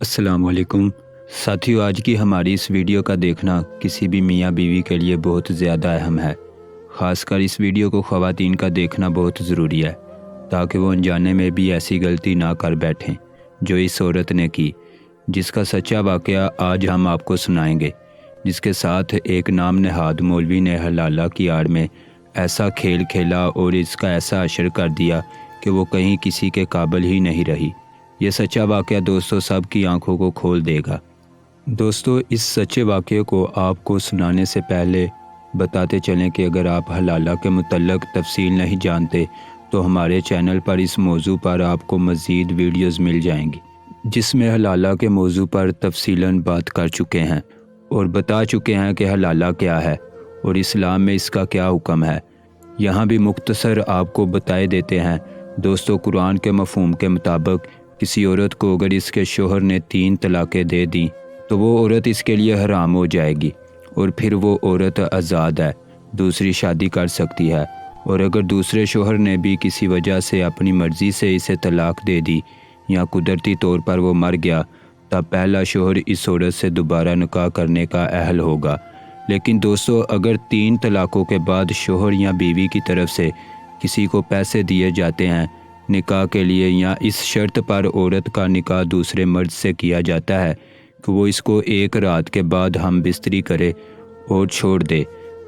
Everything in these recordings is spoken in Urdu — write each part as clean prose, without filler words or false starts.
السلام علیکم ساتھیو، آج کی ہماری اس ویڈیو کا دیکھنا کسی بھی میاں بیوی کے لیے بہت زیادہ اہم ہے۔ خاص کر اس ویڈیو کو خواتین کا دیکھنا بہت ضروری ہے تاکہ وہ انجانے میں بھی ایسی غلطی نہ کر بیٹھیں جو اس عورت نے کی، جس کا سچا واقعہ آج ہم آپ کو سنائیں گے، جس کے ساتھ ایک نام نہاد مولوی نے حلالہ کی آڑ میں ایسا کھیل کھیلا اور اس کا ایسا اثر کر دیا کہ وہ کہیں کسی کے قابل ہی نہیں رہی۔ یہ سچا واقعہ دوستو سب کی آنکھوں کو کھول دے گا۔ دوستو، اس سچے واقعے کو آپ کو سنانے سے پہلے بتاتے چلیں کہ اگر آپ حلالہ کے متعلق تفصیل نہیں جانتے تو ہمارے چینل پر اس موضوع پر آپ کو مزید ویڈیوز مل جائیں گی، جس میں حلالہ کے موضوع پر تفصیلاً بات کر چکے ہیں اور بتا چکے ہیں کہ حلالہ کیا ہے اور اسلام میں اس کا کیا حکم ہے۔ یہاں بھی مختصر آپ کو بتائے دیتے ہیں۔ دوستو، قرآن کے مفہوم کے مطابق کسی عورت کو اگر اس کے شوہر نے 3 طلاقیں دے دیں تو وہ عورت اس کے لیے حرام ہو جائے گی اور پھر وہ عورت آزاد ہے، دوسری شادی کر سکتی ہے، اور اگر دوسرے شوہر نے بھی کسی وجہ سے اپنی مرضی سے اسے طلاق دے دی یا قدرتی طور پر وہ مر گیا، تب پہلا شوہر اس عورت سے دوبارہ نکاح کرنے کا اہل ہوگا۔ لیکن دوستو، اگر 3 طلاقوں کے بعد شوہر یا بیوی کی طرف سے کسی کو پیسے دیے جاتے ہیں نکاح کے لیے، یا اس شرط پر عورت کا نکاح دوسرے مرد سے کیا جاتا ہے کہ وہ اس کو 1 رات کے بعد ہم بستری کرے اور چھوڑ دے،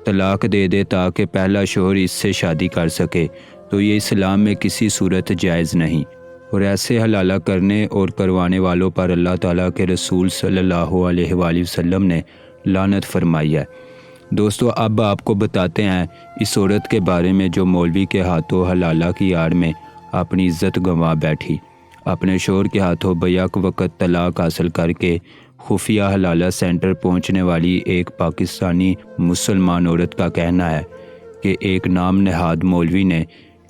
طلاق دے دے تاکہ پہلا شوہر اس سے شادی کر سکے، تو یہ اسلام میں کسی صورت جائز نہیں، اور ایسے حلالہ کرنے اور کروانے والوں پر اللہ تعالیٰ کے رسول صلی اللہ علیہ وآلہ وسلم نے لعنت فرمائی ہے۔ دوستو، اب آپ کو بتاتے ہیں اس عورت کے بارے میں جو مولوی کے ہاتھوں حلالہ کی آڑ میں اپنی عزت گنوا بیٹھی، اپنے شوہر کے ہاتھوں بیک وقت طلاق حاصل کر کے خفیہ حلالہ سینٹر پہنچنے والی ایک پاکستانی مسلمان عورت کا کہنا ہے کہ ایک نام نہاد مولوی نے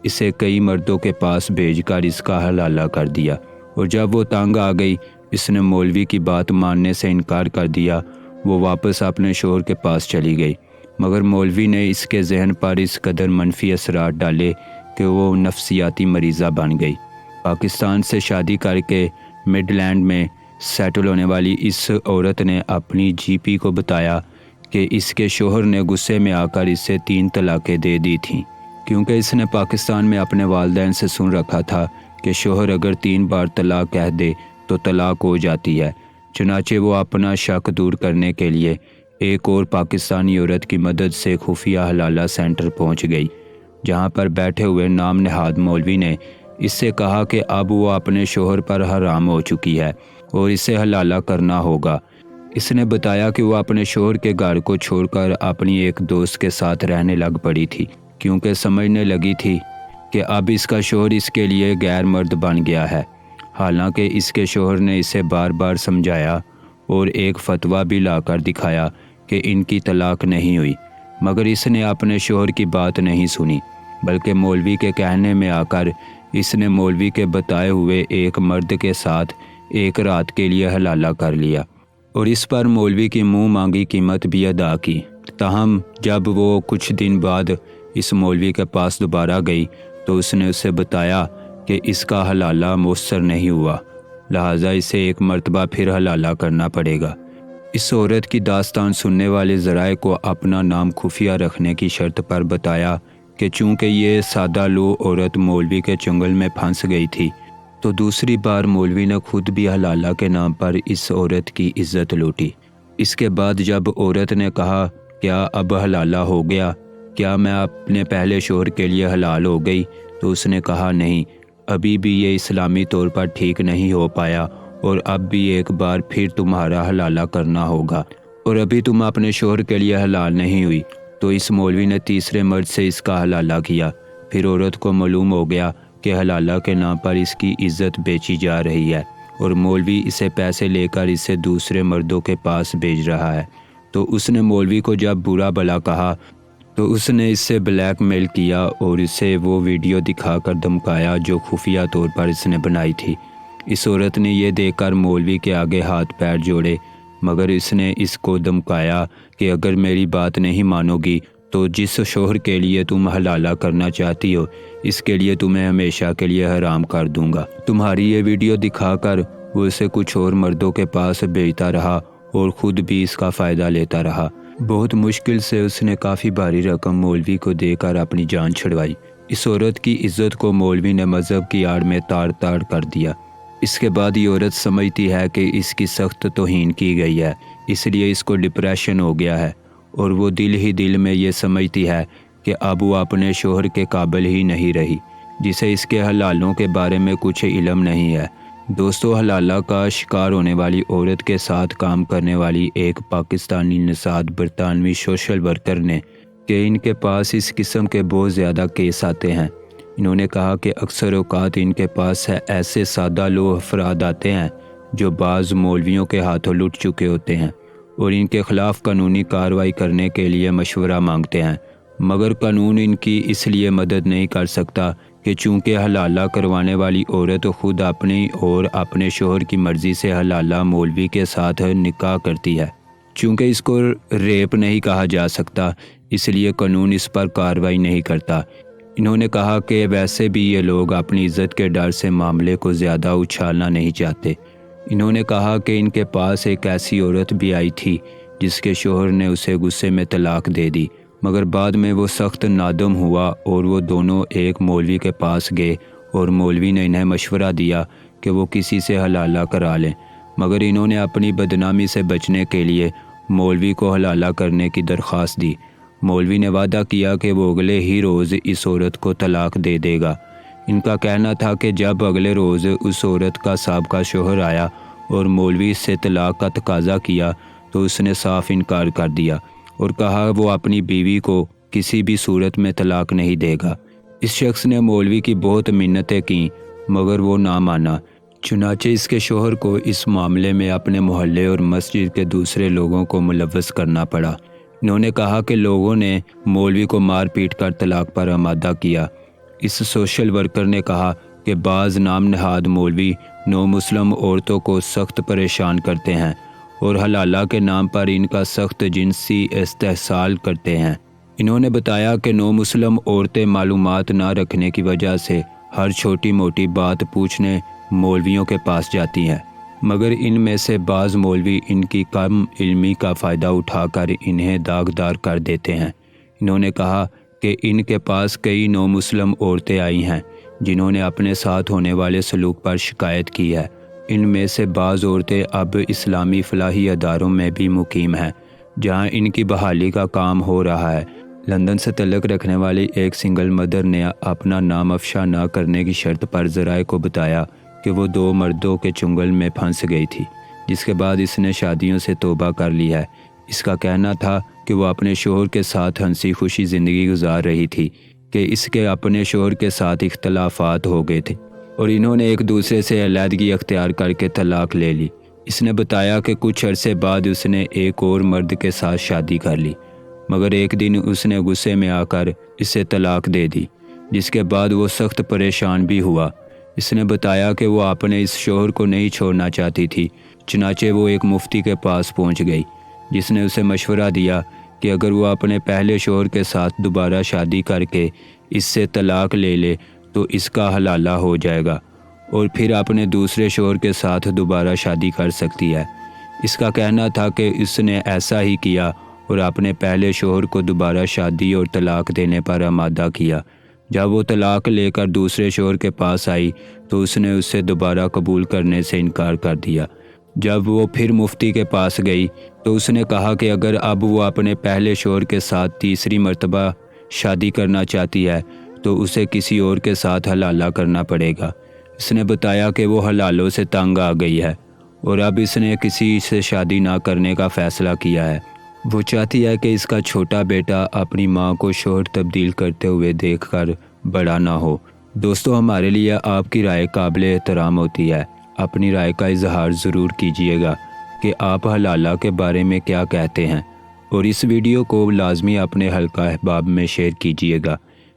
اسے کئی مردوں کے پاس بھیج کر اس کا حلالہ کر دیا، اور جب وہ تنگ آ گئی، اس نے مولوی کی بات ماننے سے انکار کر دیا، وہ واپس اپنے شوہر کے پاس چلی گئی، مگر مولوی نے اس کے ذہن پر اس قدر منفی اثرات ڈالے کہ وہ نفسیاتی مریضہ بن گئی۔ پاکستان سے شادی کر کے مڈ لینڈ میں سیٹل ہونے والی اس عورت نے اپنی جی پی کو بتایا کہ اس کے شوہر نے غصے میں آ کر اسے 3 طلاقیں دے دی تھیں، کیونکہ اس نے پاکستان میں اپنے والدین سے سن رکھا تھا کہ شوہر اگر 3 بار طلاق کہہ دے تو طلاق ہو جاتی ہے۔ چنانچہ وہ اپنا شک دور کرنے کے لیے ایک اور پاکستانی عورت کی مدد سے خفیہ حلالہ سینٹر پہنچ گئی، جہاں پر بیٹھے ہوئے نام نہاد مولوی نے اس سے کہا کہ اب وہ اپنے شوہر پر حرام ہو چکی ہے اور اسے حلالہ کرنا ہوگا۔ اس نے بتایا کہ وہ اپنے شوہر کے گھر کو چھوڑ کر اپنی ایک دوست کے ساتھ رہنے لگ پڑی تھی، کیونکہ سمجھنے لگی تھی کہ اب اس کا شوہر اس کے لیے غیر مرد بن گیا ہے۔ حالانکہ اس کے شوہر نے اسے بار بار سمجھایا اور ایک فتویٰ بھی لا کر دکھایا کہ ان کی طلاق نہیں ہوئی، مگر اس نے اپنے شوہر کی بات نہیں سنی، بلکہ مولوی کے کہنے میں آ کر اس نے مولوی کے بتائے ہوئے ایک مرد کے ساتھ 1 رات کے لیے حلالہ کر لیا، اور اس پر مولوی کی منہ مانگی قیمت بھی ادا کی۔ تاہم جب وہ کچھ دن بعد اس مولوی کے پاس دوبارہ گئی تو اس نے اسے بتایا کہ اس کا حلالہ مؤثر نہیں ہوا، لہٰذا اسے 1 مرتبہ پھر حلالہ کرنا پڑے گا۔ اس عورت کی داستان سننے والے ذرائع کو اپنا نام خفیہ رکھنے کی شرط پر بتایا کہ چونکہ یہ سادہ لو عورت مولوی کے چنگل میں پھنس گئی تھی، تو دوسری بار مولوی نے خود بھی حلالہ کے نام پر اس عورت کی عزت لوٹی۔ اس کے بعد جب عورت نے کہا کیا اب حلالہ ہو گیا، کیا میں اپنے پہلے شوہر کے لیے حلال ہو گئی، تو اس نے کہا نہیں، ابھی بھی یہ اسلامی طور پر ٹھیک نہیں ہو پایا، اور اب بھی ایک بار پھر تمہارا حلالہ کرنا ہوگا، اور ابھی تم اپنے شوہر کے لیے حلال نہیں ہوئی۔ تو اس مولوی نے تیسرے مرد سے اس کا حلالہ کیا۔ پھر عورت کو معلوم ہو گیا کہ حلالہ کے نام پر اس کی عزت بیچی جا رہی ہے، اور مولوی اسے پیسے لے کر اسے دوسرے مردوں کے پاس بھیج رہا ہے۔ تو اس نے مولوی کو جب برا بھلا کہا تو اس نے اس سے بلیک میل کیا اور اسے وہ ویڈیو دکھا کر دھمکایا جو خفیہ طور پر اس نے بنائی تھی۔ اس عورت نے یہ دیکھ کر مولوی کے آگے ہاتھ پیر جوڑے، مگر اس نے اس کو دھمکایا کہ اگر میری بات نہیں مانو گی تو جس شوہر کے لیے تم حلالہ کرنا چاہتی ہو، اس کے لیے تمہیں ہمیشہ کے لیے حرام کر دوں گا۔ تمہاری یہ ویڈیو دکھا کر وہ اسے کچھ اور مردوں کے پاس بھیجتا رہا اور خود بھی اس کا فائدہ لیتا رہا۔ بہت مشکل سے اس نے کافی بھاری رقم مولوی کو دے کر اپنی جان چھڑوائی۔ اس عورت کی عزت کو مولوی نے مذہب کی آڑ میں تاڑ تاڑ کر دیا۔ اس کے بعد یہ عورت سمجھتی ہے کہ اس کی سخت توہین کی گئی ہے، اس لیے اس کو ڈپریشن ہو گیا ہے، اور وہ دل ہی دل میں یہ سمجھتی ہے کہ اب وہ اپنے شوہر کے قابل ہی نہیں رہی، جسے اس کے حلالوں کے بارے میں کچھ علم نہیں ہے۔ دوستو، حلالہ کا شکار ہونے والی عورت کے ساتھ کام کرنے والی ایک پاکستانی نژاد برطانوی سوشل ورکر نے کہ ان کے پاس اس قسم کے بہت زیادہ کیس آتے ہیں۔ انہوں نے کہا کہ اکثر اوقات ان کے پاس ایسے سادہ لوح افراد آتے ہیں جو بعض مولویوں کے ہاتھوں لٹ چکے ہوتے ہیں اور ان کے خلاف قانونی کارروائی کرنے کے لیے مشورہ مانگتے ہیں، مگر قانون ان کی اس لیے مدد نہیں کر سکتا کہ چونکہ حلالہ کروانے والی عورت خود اپنی اور اپنے شوہر کی مرضی سے حلالہ مولوی کے ساتھ نکاح کرتی ہے۔ چونکہ اس کو ریپ نہیں کہا جا سکتا، اس لیے قانون اس پر کارروائی نہیں کرتا۔ انہوں نے کہا کہ ویسے بھی یہ لوگ اپنی عزت کے ڈر سے معاملے کو زیادہ اچھالنا نہیں چاہتے۔ انہوں نے کہا کہ ان کے پاس ایک ایسی عورت بھی آئی تھی جس کے شوہر نے اسے غصے میں طلاق دے دی، مگر بعد میں وہ سخت نادم ہوا اور وہ دونوں ایک مولوی کے پاس گئے اور مولوی نے انہیں مشورہ دیا کہ وہ کسی سے حلالہ کرا لیں، مگر انہوں نے اپنی بدنامی سے بچنے کے لیے مولوی کو حلالہ کرنے کی درخواست دی۔ مولوی نے وعدہ کیا کہ وہ اگلے ہی روز اس عورت کو طلاق دے دے گا۔ ان کا کہنا تھا کہ جب اگلے روز اس عورت کا سابقہ شوہر آیا اور مولوی اس سے طلاق کا تقاضا کیا تو اس نے صاف انکار کر دیا اور کہا وہ اپنی بیوی کو کسی بھی صورت میں طلاق نہیں دے گا۔ اس شخص نے مولوی کی بہت منتیں کیں مگر وہ نہ مانا، چنانچہ اس کے شوہر کو اس معاملے میں اپنے محلے اور مسجد کے دوسرے لوگوں کو ملوث کرنا پڑا۔ انہوں نے کہا کہ لوگوں نے مولوی کو مار پیٹ کر طلاق پر آمادہ کیا۔ اس سوشل ورکر نے کہا کہ بعض نام نہاد مولوی نو مسلم عورتوں کو سخت پریشان کرتے ہیں اور حلالہ کے نام پر ان کا سخت جنسی استحصال کرتے ہیں۔ انہوں نے بتایا کہ نو مسلم عورتیں معلومات نہ رکھنے کی وجہ سے ہر چھوٹی موٹی بات پوچھنے مولویوں کے پاس جاتی ہیں، مگر ان میں سے بعض مولوی ان کی کم علمی کا فائدہ اٹھا کر انہیں داغدار کر دیتے ہیں۔ انہوں نے کہا کہ ان کے پاس کئی نو مسلم عورتیں آئی ہیں جنہوں نے اپنے ساتھ ہونے والے سلوک پر شکایت کی ہے۔ ان میں سے بعض عورتیں اب اسلامی فلاحی اداروں میں بھی مقیم ہیں جہاں ان کی بحالی کا کام ہو رہا ہے۔ لندن سے تعلق رکھنے والی ایک سنگل مدر نے اپنا نام افشا نہ کرنے کی شرط پر ذرائع کو بتایا کہ وہ 2 مردوں کے چنگل میں پھنس گئی تھی، جس کے بعد اس نے شادیوں سے توبہ کر لی ہے۔ اس کا کہنا تھا کہ وہ اپنے شوہر کے ساتھ ہنسی خوشی زندگی گزار رہی تھی کہ اس کے اپنے شوہر کے ساتھ اختلافات ہو گئے تھے اور انہوں نے ایک دوسرے سے علیحدگی اختیار کر کے طلاق لے لی۔ اس نے بتایا کہ کچھ عرصے بعد اس نے ایک اور مرد کے ساتھ شادی کر لی، مگر ایک دن اس نے غصے میں آ کر اسے طلاق دے دی، جس کے بعد وہ سخت پریشان بھی ہوا۔ اس نے بتایا کہ وہ اپنے اس شوہر کو نہیں چھوڑنا چاہتی تھی، چنانچہ وہ ایک مفتی کے پاس پہنچ گئی جس نے اسے مشورہ دیا کہ اگر وہ اپنے پہلے شوہر کے ساتھ دوبارہ شادی کر کے اس سے طلاق لے لے تو اس کا حلالہ ہو جائے گا اور پھر اپنے دوسرے شوہر کے ساتھ دوبارہ شادی کر سکتی ہے۔ اس کا کہنا تھا کہ اس نے ایسا ہی کیا اور اپنے پہلے شوہر کو دوبارہ شادی اور طلاق دینے پر آمادہ کیا۔ جب وہ طلاق لے کر دوسرے شوہر کے پاس آئی تو اس نے اسے دوبارہ قبول کرنے سے انکار کر دیا۔ جب وہ پھر مفتی کے پاس گئی تو اس نے کہا کہ اگر اب وہ اپنے پہلے شوہر کے ساتھ تیسری مرتبہ شادی کرنا چاہتی ہے تو اسے کسی اور کے ساتھ حلالہ کرنا پڑے گا۔ اس نے بتایا کہ وہ حلالوں سے تنگ آ گئی ہے اور اب اس نے کسی سے شادی نہ کرنے کا فیصلہ کیا ہے۔ وہ چاہتی ہے کہ اس کا چھوٹا بیٹا اپنی ماں کو شوہر تبدیل کرتے ہوئے دیکھ کر بڑا نہ ہو۔ دوستو، ہمارے لیے آپ کی رائے قابل احترام ہوتی ہے۔ اپنی رائے کا اظہار ضرور کیجیے گا کہ آپ حلالہ کے بارے میں کیا کہتے ہیں، اور اس ویڈیو کو لازمی اپنے حلقہ احباب میں شیئر کیجیے گا،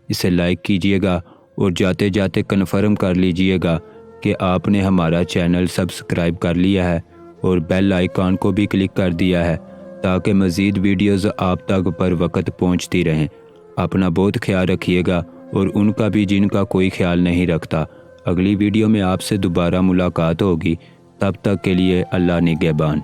اسے لائک کیجیے گا اور جاتے جاتے کنفرم کر لیجیے گا کہ آپ نے ہمارا چینل سبسکرائب کر لیا ہے اور بیل آئیکن کو بھی کلک کر دیا ہے تاکہ مزید ویڈیوز آپ تک پر وقت پہنچتی رہیں۔ اپنا بہت خیال رکھیے گا اور ان کا بھی جن کا کوئی خیال نہیں رکھتا۔ اگلی ویڈیو میں آپ سے دوبارہ ملاقات ہوگی۔ تب تک کے لیے اللہ نگہبان۔